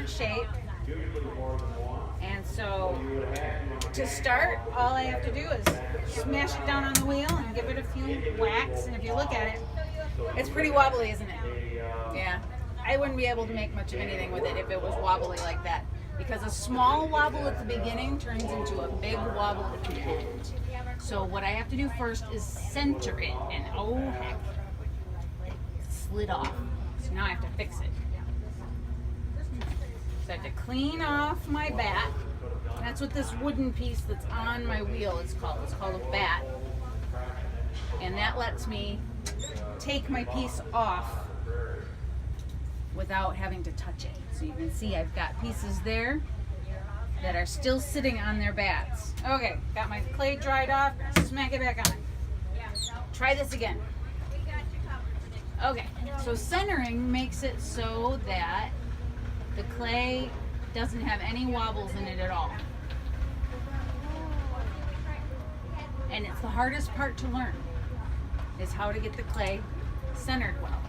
different shape. And so to start, all I have to do is smash it down on the wheel and give it a few whacks. And if you look at it, it's pretty wobbly, isn't it? Yeah. I wouldn't be able to make much of anything with it if it was wobbly like that. Because a small wobble at the beginning turns into a big wobble at the end. So what I have to do first is center it. And oh heck, it slid off. So now I have to fix it. So I have to clean off my bat. That's what this wooden piece that's on my wheel is called. It's called a bat. And that lets me take my piece off without having to touch it. So you can see I've got pieces there that are still sitting on their bats. Okay, got my clay dried off, smack it back on. Try this again. Okay, so centering makes it so that the clay doesn't have any wobbles in it at all. And it's the hardest part to learn, is how to get the clay centered well.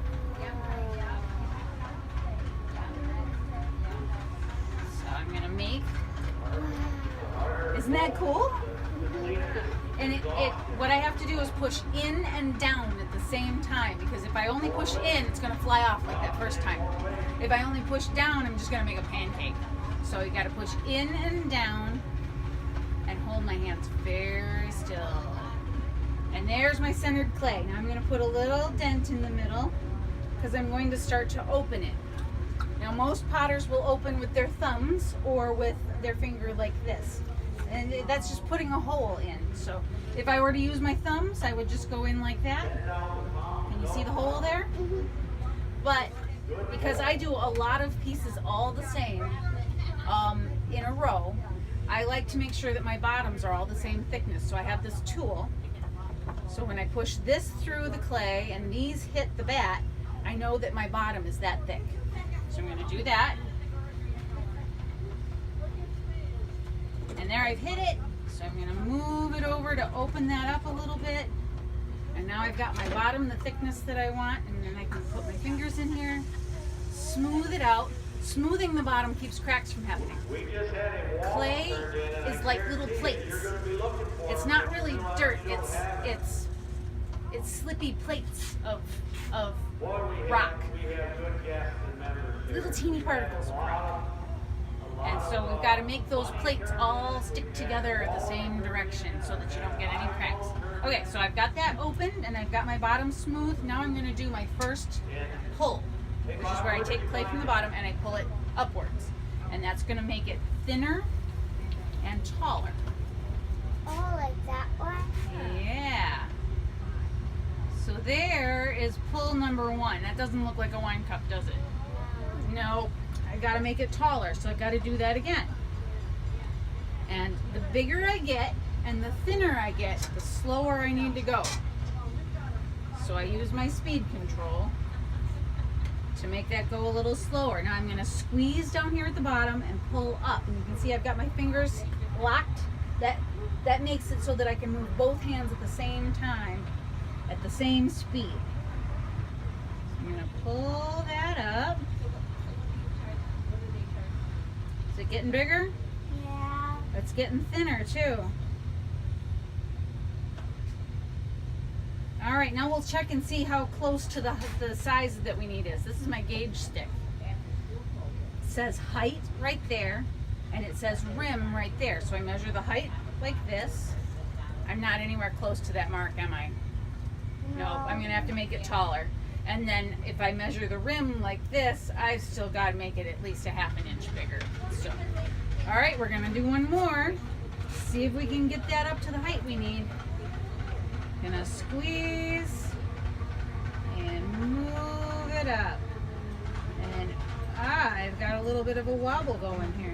So I'm gonna make, isn't that cool? And what I have to do is push in and down at the same time, because if I only push in, it's gonna fly off like that first time. If I only push down, I'm just gonna make a pancake. So you gotta push in and down and hold my hands very still. And there's my centered clay. Now I'm gonna put a little dent in the middle because I'm going to start to open it. Now most potters will open with their thumbs or with their finger like this. And that's just putting a hole in. So if I were to use my thumbs, I would just go in like that. Can you see the hole there? But because I do a lot of pieces all the same in a row, I like to make sure that my bottoms are all the same thickness. So I have this tool. So when I push this through the clay and these hit the bat, I know that my bottom is that thick. So I'm going to do that. And there I've hit it. So I'm going to move it over to open that up a little bit. And now I've got my bottom, the thickness that I want. And then I can put my fingers in here, smooth it out. Smoothing the bottom keeps cracks from happening. Clay is like little plates. It's not really dirt. It's slippy plates of rock. Little teeny particles of rock. And so we've got to make those plates all stick together the same direction so that you don't get any cracks. Okay, so I've got that opened and I've got my bottom smooth. Now I'm going to do my first pull, which is where I take clay from the bottom and I pull it upwards. And that's going to make it thinner and taller. Oh, like that one? Yeah. So there is pull number one. That doesn't look like a wine cup, does it? No. I got to make it taller, so I've got to do that again. And the bigger I get and the thinner I get, the slower I need to go. So I use my speed control to make that go a little slower. Now I'm going to squeeze down here at the bottom and pull up. And you can see I've got my fingers locked. That makes it so that I can move both hands at the same time, at the same speed. I'm going to pull that up. Is it getting bigger? Yeah. It's getting thinner too. All right, now we'll check and see how close to the size that we need is. This is my gauge stick. It says height right there, and it says rim right there. So I measure the height like this. I'm not anywhere close to that mark, am I? No, I'm gonna have to make it taller. And then if I measure the rim like this, I've still got to make it at least a half an inch bigger. So, all right, we're gonna do one more. See if we can get that up to the height we need. Gonna squeeze and move it up. And I've got a little bit of a wobble going here.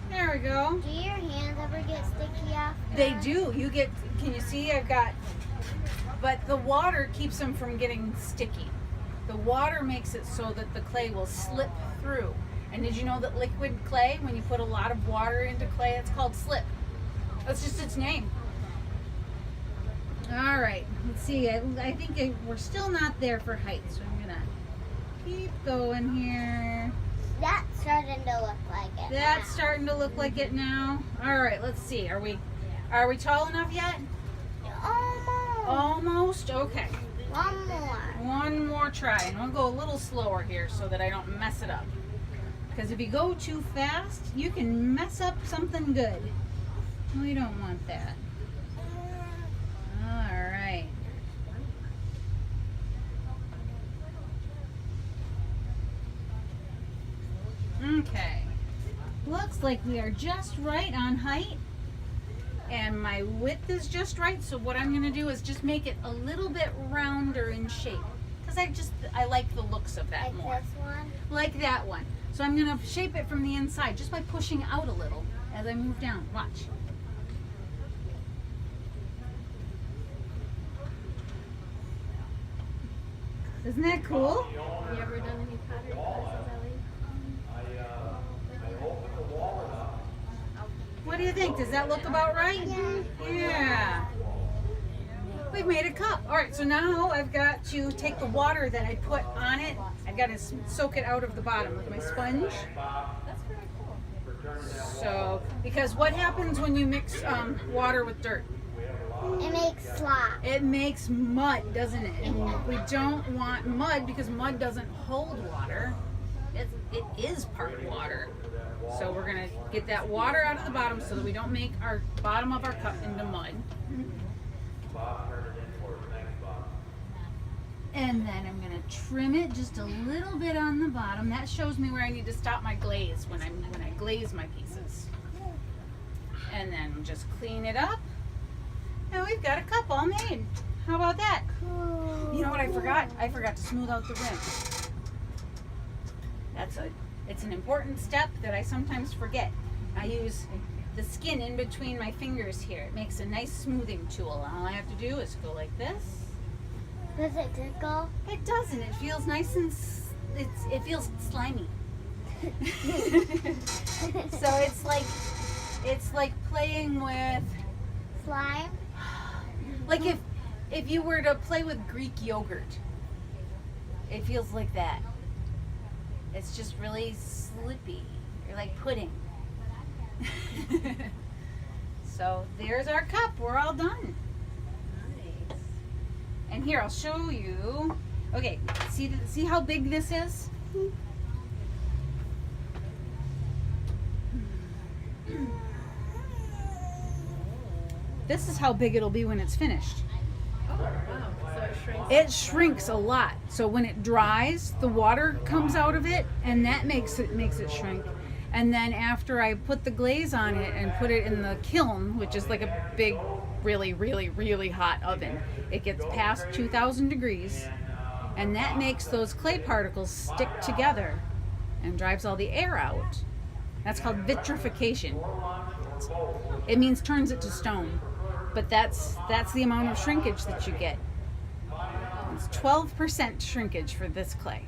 There we go. Do your hands ever get sticky after? They do. You get, can you see I've got, but the water keeps them from getting sticky. The water makes it so that the clay will slip through. And did you know that liquid clay, when you put a lot of water into clay, it's called slip. That's just its name. All right, let's see. I think we're still not there for height, so I'm gonna keep going here. That's starting to look like it. That's now. starting to look like it now. All right, let's see. Are we tall enough yet? Almost. Almost. Okay. One more. One more try, and I'll go a little slower here so that I don't mess it up. Because if you go too fast, you can mess up something good. We don't want that. All right. Okay. Looks like we are just right on height. And my width is just right. So what I'm going to do is just make it a little bit rounder in shape. Because I like the looks of that Like more. this one. Like that one. So I'm going to shape it from the inside just by pushing out a little as I move down. Watch. Isn't that cool? Have you ever done any pottery classes, Ellie? What do you think? Does that look about right? Yeah. We've made a cup. All right, so now I've got to take the water that I put on it. I've got to soak it out of the bottom with my sponge. That's pretty cool. So, because what happens when you mix water with dirt? It makes slop. It makes mud, doesn't it? And we don't want mud because mud doesn't hold water. It is part water. So we're going to get that water out of the bottom so that we don't make our bottom of our cup into mud. And then I'm going to trim it just a little bit on the bottom. That shows me where I need to stop my glaze when I glaze my pieces. And then just clean it up. And we've got a cup all made. How about that? Cool. You know what I forgot? I forgot to smooth out the rim. It's an important step that I sometimes forget. I use the skin in between my fingers here. It makes a nice smoothing tool. All I have to do is go like this. Does it tickle? It doesn't. It feels nice and it feels slimy. So it's like playing with, Slime? like if you were to play with Greek yogurt. It feels like that. It's just really slippy. You're like pudding. So there's our cup. We're all done. Nice. And here, I'll show you. Okay, see how big this is? This is how big it'll be when it's finished. Oh, wow. So it shrinks. It shrinks a lot. So when it dries, the water comes out of it, and that makes it shrink. And then after I put the glaze on it and put it in the kiln, which is like a big, really, really, really hot oven, it gets past 2,000 degrees, and that makes those clay particles stick together and drives all the air out. That's called vitrification. It means turns it to stone, but that's the amount of shrinkage that you get. It's 12% shrinkage for this clay.